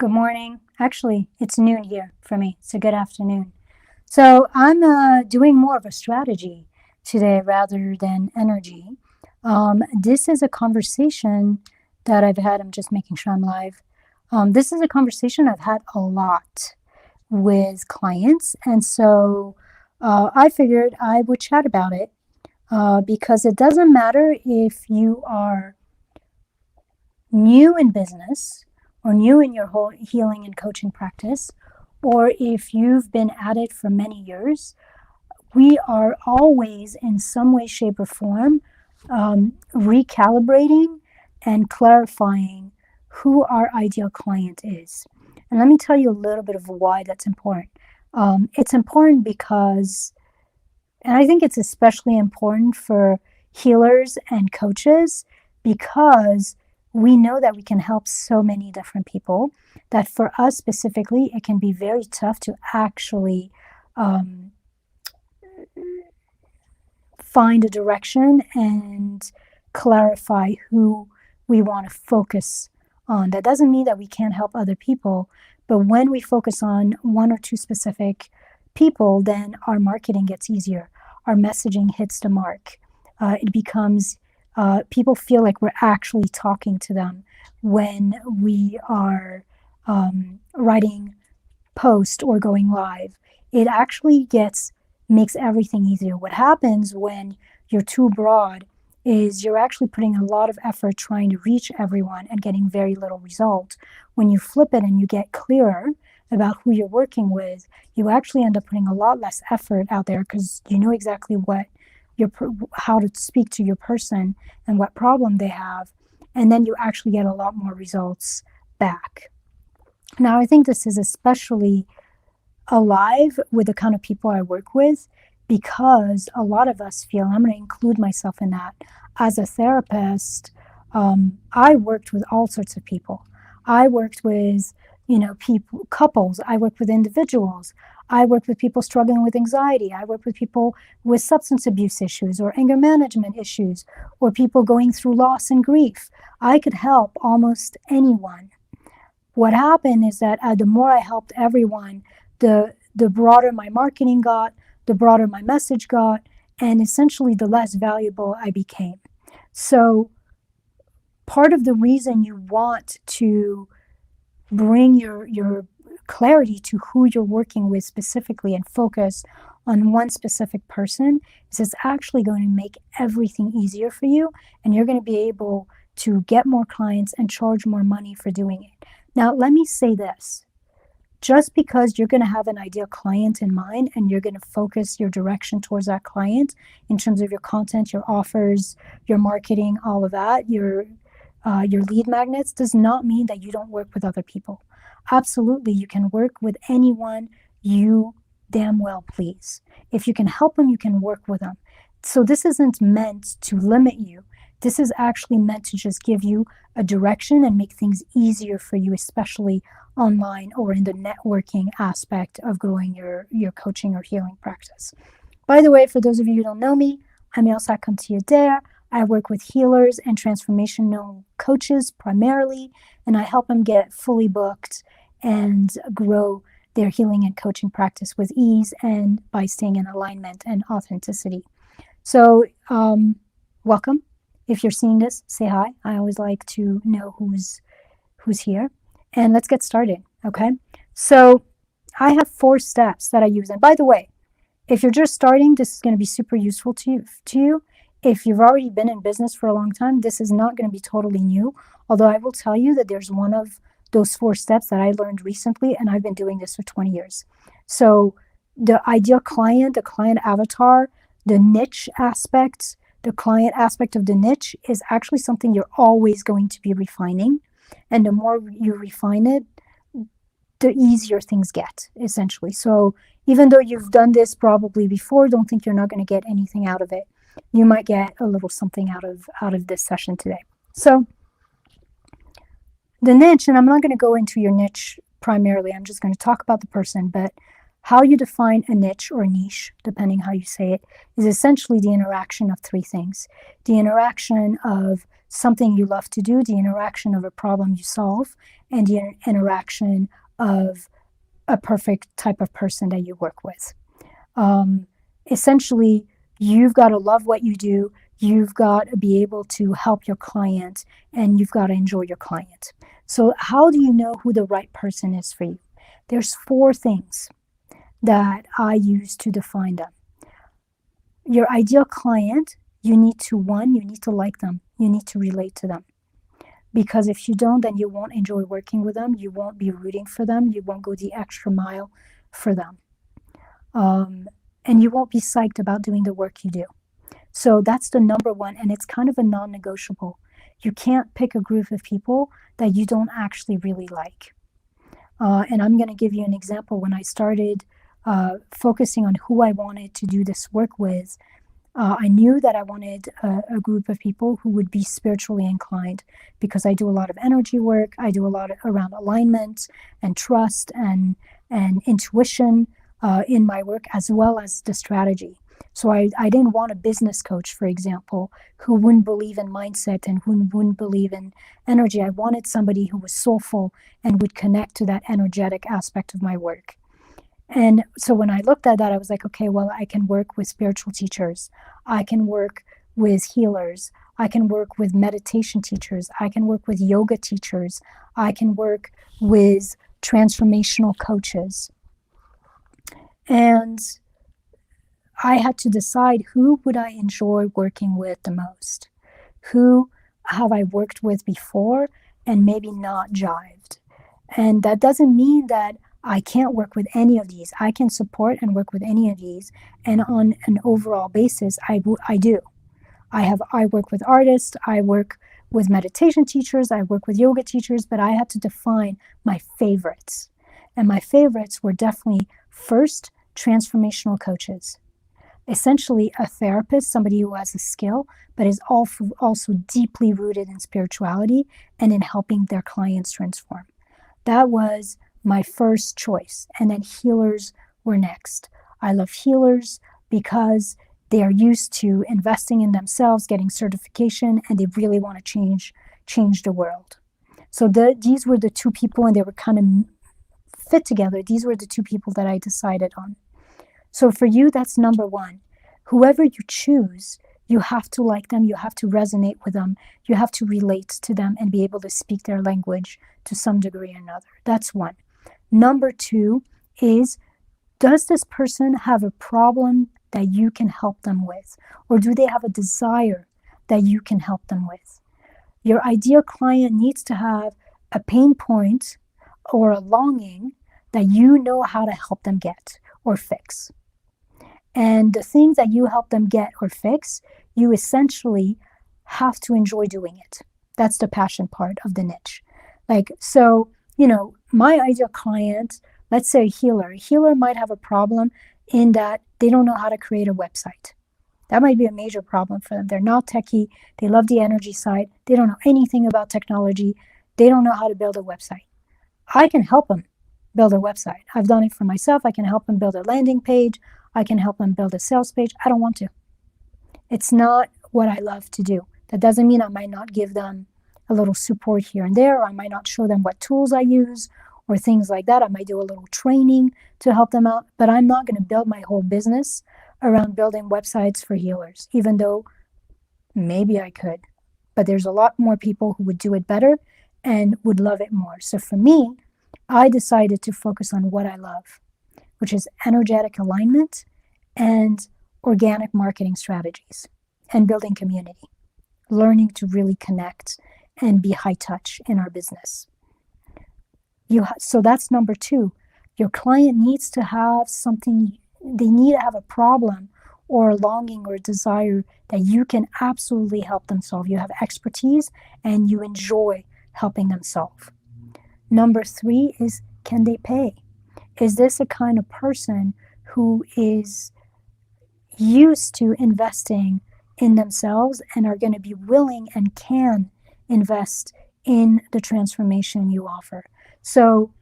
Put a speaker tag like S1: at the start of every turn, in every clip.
S1: Good morning. Actually, it's noon here for me. It's a good afternoon. So I'm doing more of a strategy today rather than energy. This is a conversation that I've had. I'm just making sure I'm live. This is a conversation I've had a lot with clients. And so I figured I would chat about it because it doesn't matter if you are new in business or new in your whole healing and coaching practice, or if you've been at it for many years, we are always in some way, shape, or form recalibrating and clarifying who our ideal client is. And let me tell you a little bit of why that's important. It's important because, and I think it's especially important for healers and coaches because we know that we can help so many different people that for us specifically, it can be very tough to actually find a direction and clarify who we want to focus on. That doesn't mean that we can't help other people, but when we focus on one or two specific people, then our marketing gets easier. Our messaging hits the mark. It becomes, people feel like we're actually talking to them when we are writing post or going live. It actually makes everything easier. What happens when you're too broad is you're actually putting a lot of effort trying to reach everyone and getting very little result. When you flip it and you get clearer about who you're working with, you actually end up putting a lot less effort out there because you know exactly how to speak to your person and what problem they have, and then you actually get a lot more results back. Now, I think this is especially alive with the kind of people I work with because a lot of us feel, I'm going to include myself in that, as a therapist, I worked with all sorts of people. I worked with, people, couples. I worked with individuals. I worked with people struggling with anxiety. I worked with people with substance abuse issues or anger management issues or people going through loss and grief. I could help almost anyone. What happened is that the more I helped everyone, the broader my marketing got, the broader my message got, and essentially the less valuable I became. So part of the reason you want to bring your clarity to who you're working with specifically and focus on one specific person is it's actually going to make everything easier for you, and you're going to be able to get more clients and charge more money for doing it. Now, let me say this. Just because you're going to have an ideal client in mind and you're going to focus your direction towards that client in terms of your content, your offers, your marketing, all of that, your lead magnets, does not mean that you don't work with other people. Absolutely, you can work with anyone you damn well please. If you can help them, you can work with them. So this isn't meant to limit you. This is actually meant to just give you a direction and make things easier for you, especially online or in the networking aspect of growing your coaching or healing practice. By the way, for those of you who don't know me, I'm Elsa Contier. I work with healers and transformational coaches primarily, and I help them get fully booked and grow their healing and coaching practice with ease and by staying in alignment and authenticity. So welcome. If you're seeing this, say hi. I always like to know who's here. And let's get started, okay? So I have 4 steps that I use. And by the way, if you're just starting, this is going to be super useful to you. If you've already been in business for a long time, this is not going to be totally new. Although I will tell you that there's one of those 4 steps that I learned recently, and I've been doing this for 20 years. So the ideal client, the client avatar, the niche aspect, the client aspect of the niche is actually something you're always going to be refining. And the more you refine it, the easier things get, essentially. So even though you've done this probably before, don't think you're not going to get anything out of it. You might get a little something out of this session today. So the niche, and I'm not going to go into your niche primarily, I'm just going to talk about the person, but how you define a niche or a niche, depending how you say it, is essentially the interaction of 3 things. The interaction of something you love to do, the interaction of a problem you solve, and the interaction of a perfect type of person that you work with. Um, Essentially, you've got to love what you do, you've got to be able to help your client, and you've got to enjoy your client. So, how do you know who the right person is for you? There's 4 things that I use to define them. Your ideal client, you need to, one, you need to like them, you need to relate to them. Because if you don't, then you won't enjoy working with them, you won't be rooting for them, you won't go the extra mile for them. And you won't be psyched about doing the work you do. So that's the number one, and it's kind of a non negotiable. You can't pick a group of people that you don't actually really like. And I'm going to give you an example. When I started focusing on who I wanted to do this work with, I knew that I wanted a group of people who would be spiritually inclined, because I do a lot of energy work. I do a lot around alignment and trust and intuition in my work, as well as the strategy. So I didn't want a business coach, for example, who wouldn't believe in mindset and who wouldn't believe in energy. I wanted somebody who was soulful and would connect to that energetic aspect of my work. And so when I looked at that, I was like, okay, well, I can work with spiritual teachers. I can work with healers. I can work with meditation teachers. I can work with yoga teachers. I can work with transformational coaches. And I had to decide, who would I enjoy working with the most? Who have I worked with before and maybe not jived? And that doesn't mean that I can't work with any of these. I can support and work with any of these. And on an overall basis, I do. I work with artists, I work with meditation teachers, I work with yoga teachers, but I had to define my favorites. And my favorites were definitely, first, transformational coaches. Essentially a therapist, somebody who has a skill, but is also deeply rooted in spirituality and in helping their clients transform. That was my first choice. And then healers were next. I love healers because they are used to investing in themselves, getting certification, and they really want to change the world. So these were the 2 people, and they were kind of fit together. These were the 2 people that I decided on. So for you, that's number 1. Whoever you choose, you have to like them, you have to resonate with them, you have to relate to them and be able to speak their language to some degree or another. That's 1. Number 2 is, does this person have a problem that you can help them with? Or do they have a desire that you can help them with? Your ideal client needs to have a pain point or a longing that you know how to help them get or fix. And the things that you help them get or fix, you essentially have to enjoy doing it. That's the passion part of the niche. So, my ideal client, let's say a healer might have a problem in that they don't know how to create a website. That might be a major problem for them. They're not techie. They love the energy side. They don't know anything about technology. They don't know how to build a website. I can help them build a website. I've done it for myself. I can help them build a landing page. I can help them build a sales page. I don't want to. It's not what I love to do. That doesn't mean I might not give them a little support here and there, or I might not show them what tools I use or things like that. I might do a little training to help them out, but I'm not going to build my whole business around building websites for healers, even though maybe I could. But there's a lot more people who would do it better and would love it more. So for me, I decided to focus on what I love, which is energetic alignment and organic marketing strategies and building community, learning to really connect and be high touch in our business. So that's number 2. Your client needs to have something, they need to have a problem or a longing or a desire that you can absolutely help them solve. You have expertise and you enjoy helping them solve. Number 3 is, can they pay? Is this a kind of person who is used to investing in themselves and are going to be willing and can invest in the transformation you offer? So,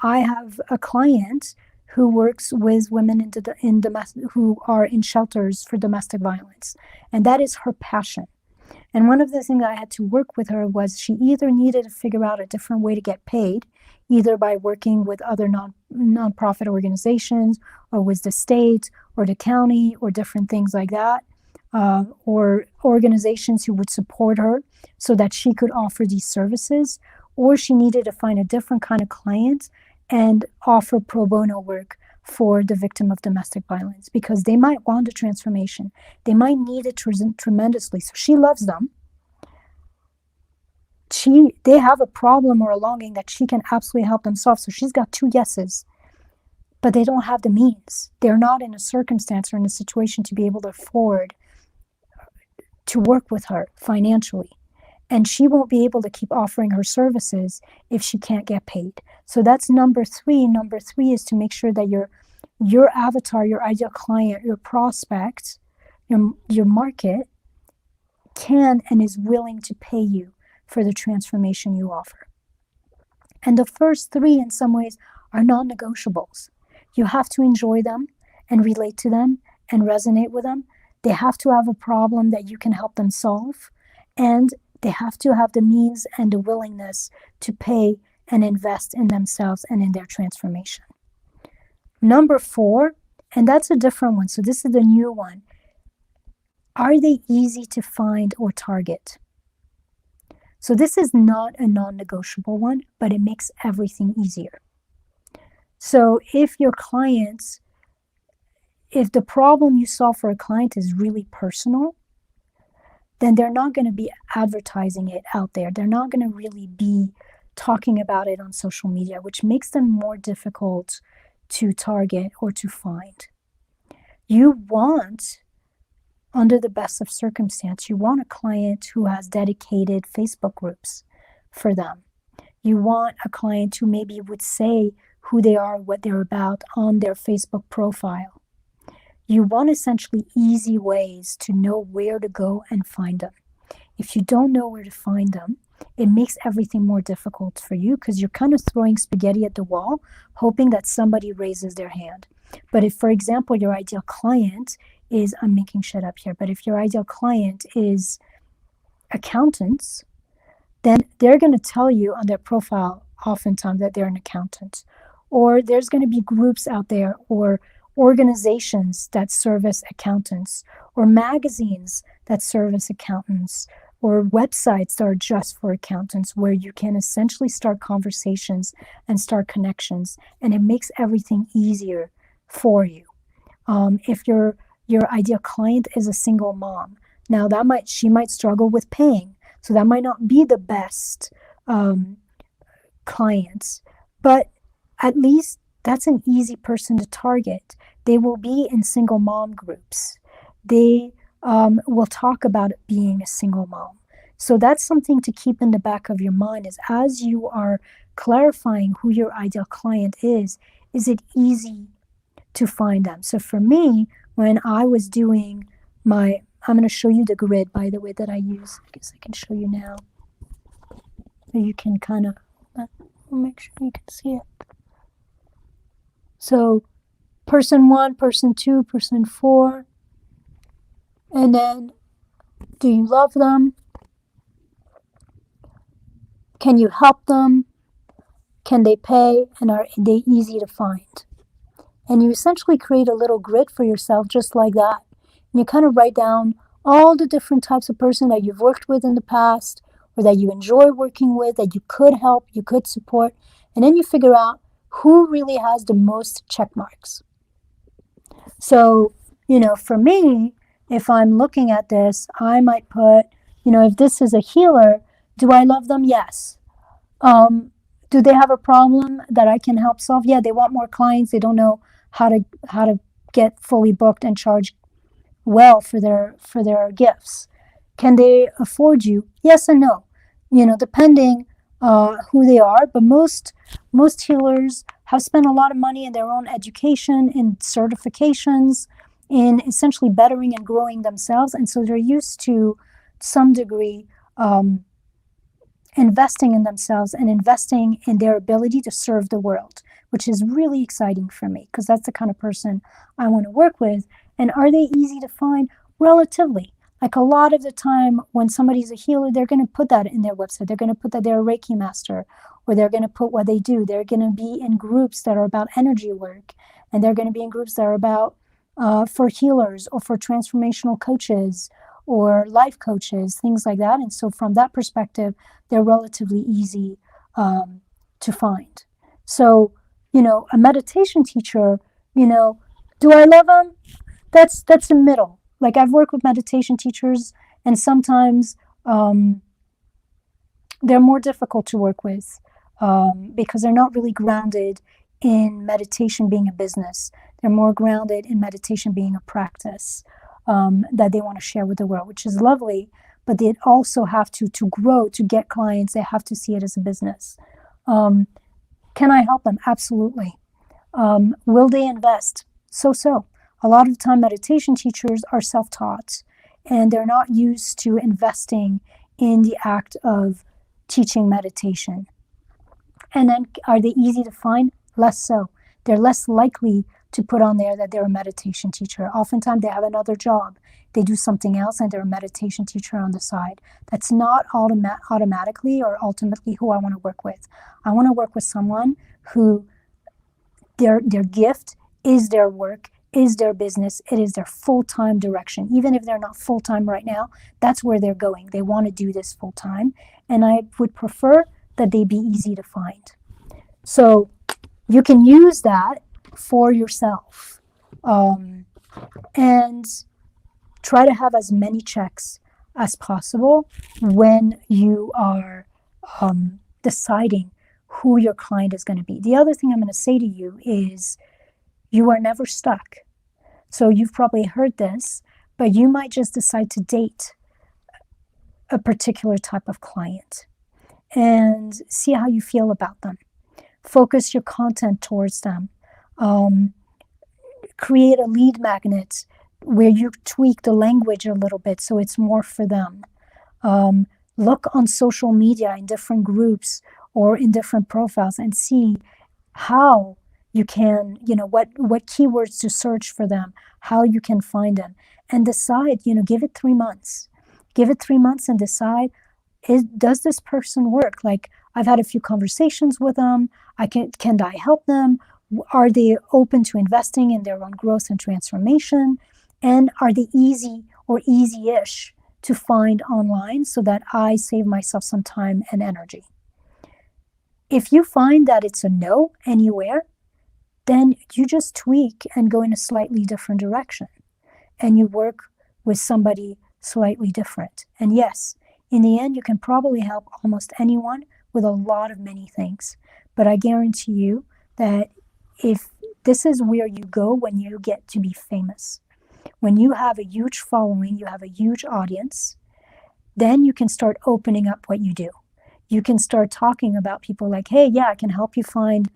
S1: I have a client who works with women who are in shelters for domestic violence, and that is her passion. And one of the things I had to work with her was she either needed to figure out a different way to get paid, either by working with other nonprofit organizations or with the state or the county or different things like that, or organizations who would support her so that she could offer these services, or she needed to find a different kind of client and offer pro bono work for the victim of domestic violence, because they might want a transformation. They might need it tremendously. So she loves them. They have a problem or a longing that she can absolutely help them solve. So she's got 2 yeses, but they don't have the means. They're not in a circumstance or in a situation to be able to afford to work with her financially. And she won't be able to keep offering her services if she can't get paid. So that's number 3. Number 3 is to make sure that your avatar, your ideal client, your prospect, your market can and is willing to pay you for the transformation you offer. And the first 3 in some ways are non-negotiables. You have to enjoy them and relate to them and resonate with them. They have to have a problem that you can help them solve, and they have to have the means and the willingness to pay and invest in themselves and in their transformation. Number 4, and that's a different one, so this is the new one. Are they easy to find or target? So this is not a non-negotiable one, but it makes everything easier. So if the problem you solve for a client is really personal, then they're not going to be advertising it out there. They're not going to really be talking about it on social media, which makes them more difficult to target or to find. You want, under the best of circumstance, you want a client who has dedicated Facebook groups for them. You want a client who maybe would say who they are, what they're about on their Facebook profile. You want essentially easy ways to know where to go and find them. If you don't know where to find them, it makes everything more difficult for you, because you're kind of throwing spaghetti at the wall, hoping that somebody raises their hand. But if, for example, your ideal client is, I'm making shit up here, but if your ideal client is accountants, then they're going to tell you on their profile oftentimes that they're an accountant. Or there's going to be groups out there or organizations that service accountants, or magazines that service accountants, or websites that are just for accountants, where you can essentially start conversations and start connections, and it makes everything easier for you. If your ideal client is a single mom, now she might struggle with paying, so that might not be the best clients, but at least that's an easy person to target. They will be in single mom groups. They will talk about it being a single mom. So that's something to keep in the back of your mind, is as you are clarifying who your ideal client is it easy to find them? So for me, when I was doing I'm going to show you the grid, by the way, that I use. I guess I can show you now. So you can kind of make sure you can see it. So person 1, person 2, person 4, and then do you love them? Can you help them? Can they pay? And are they easy to find? And you essentially create a little grid for yourself just like that. And you kind of write down all the different types of person that you've worked with in the past, or that you enjoy working with, that you could help, you could support. And then you figure out who really has the most check marks. So, for me, if I'm looking at this, I might put, if this is a healer, do I love them? Yes. Do they have a problem that I can help solve? Yeah, they want more clients. They don't know how to get fully booked and charge well for their gifts. Can they afford you? Yes and no. Depending who they are, but most healers have spent a lot of money in their own education, in certifications, in essentially bettering and growing themselves, and so they're used to some degree investing in themselves and investing in their ability to serve the world, which is really exciting for me, because that's the kind of person I want to work with. And are they easy to find? Relatively. Like a lot of the time when somebody's a healer, they're going to put that in their website. They're going to put that they're a Reiki master, or they're going to put what they do. They're going to be in groups that are about energy work, and they're going to be in groups that are about for healers or for transformational coaches or life coaches, things like that. And so from that perspective, they're relatively easy to find. So, a meditation teacher, do I love them? That's the middle. Like I've worked with meditation teachers, and sometimes they're more difficult to work with because they're not really grounded in meditation being a business. They're more grounded in meditation being a practice that they want to share with the world, which is lovely. But they also have to grow, to get clients. They have to see it as a business. Can I help them? Absolutely. Will they invest? So. A lot of the time, meditation teachers are self-taught, and they're not used to investing in the act of teaching meditation. And then are they easy to find? Less so. They're less likely to put on there that they're a meditation teacher. Oftentimes they have another job. They do something else and they're a meditation teacher on the side. That's not automatically or ultimately who I want to work with. I want to work with someone who their gift is their work, is their business, it is their full-time direction. Even if they're not full-time right now, that's where they're going. They want to do this full-time. And I would prefer that they be easy to find. So you can use that for yourself and try to have as many checks as possible when you are deciding who your client is going to be. The other thing I'm going to say to you is you are never stuck. So you've probably heard this, but you might just decide to date a particular type of client and see how you feel about them. Focus your content towards them. Create a lead magnet where you tweak the language a little bit so it's more for them. Look on social media in different groups or in different profiles and see how you can, what keywords to search for them, how you can find them, and decide, give it 3 months. Give it 3 months and decide, does this person work? Like I've had a few conversations with them. Can I help them? Are they open to investing in their own growth and transformation? And are they easy or easy-ish to find online so that I save myself some time and energy? If you find that it's a no anywhere, then you just tweak and go in a slightly different direction. And you work with somebody slightly different. And yes, in the end, you can probably help almost anyone with a lot of many things. But I guarantee you that if this is where you go when you get to be famous, when you have a huge following, you have a huge audience, then you can start opening up what you do. You can start talking about people like, hey, yeah, I can help you find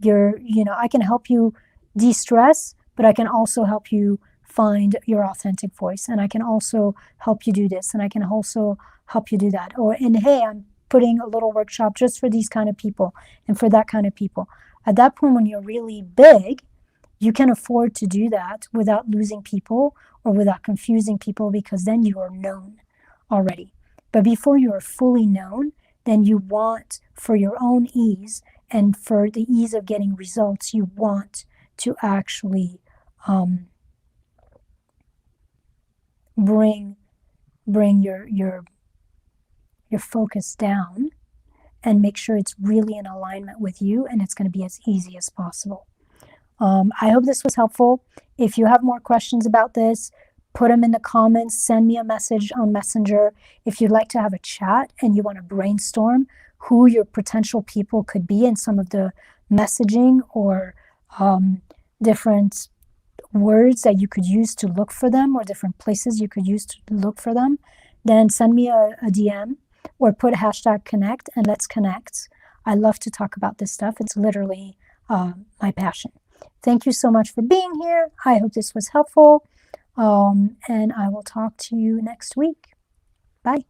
S1: I can help you de-stress, but I can also help you find your authentic voice. And I can also help you do this. And I can also help you do that. And hey, I'm putting a little workshop just for these kind of people and for that kind of people. At that point, when you're really big, you can afford to do that without losing people or without confusing people, because then you are known already. But before you are fully known, then you want, for your own ease and for the ease of getting results, you want to actually bring your focus down and make sure it's really in alignment with you, and it's going to be as easy as possible. I hope this was helpful. If you have more questions about this, put them in the comments, send me a message on Messenger. If you'd like to have a chat and you want to brainstorm who your potential people could be and some of the messaging or different words that you could use to look for them, or different places you could use to look for them, then send me a DM or put #connect and let's connect. I love to talk about this stuff. It's literally my passion. Thank you so much for being here. I hope this was helpful. And I will talk to you next week. Bye.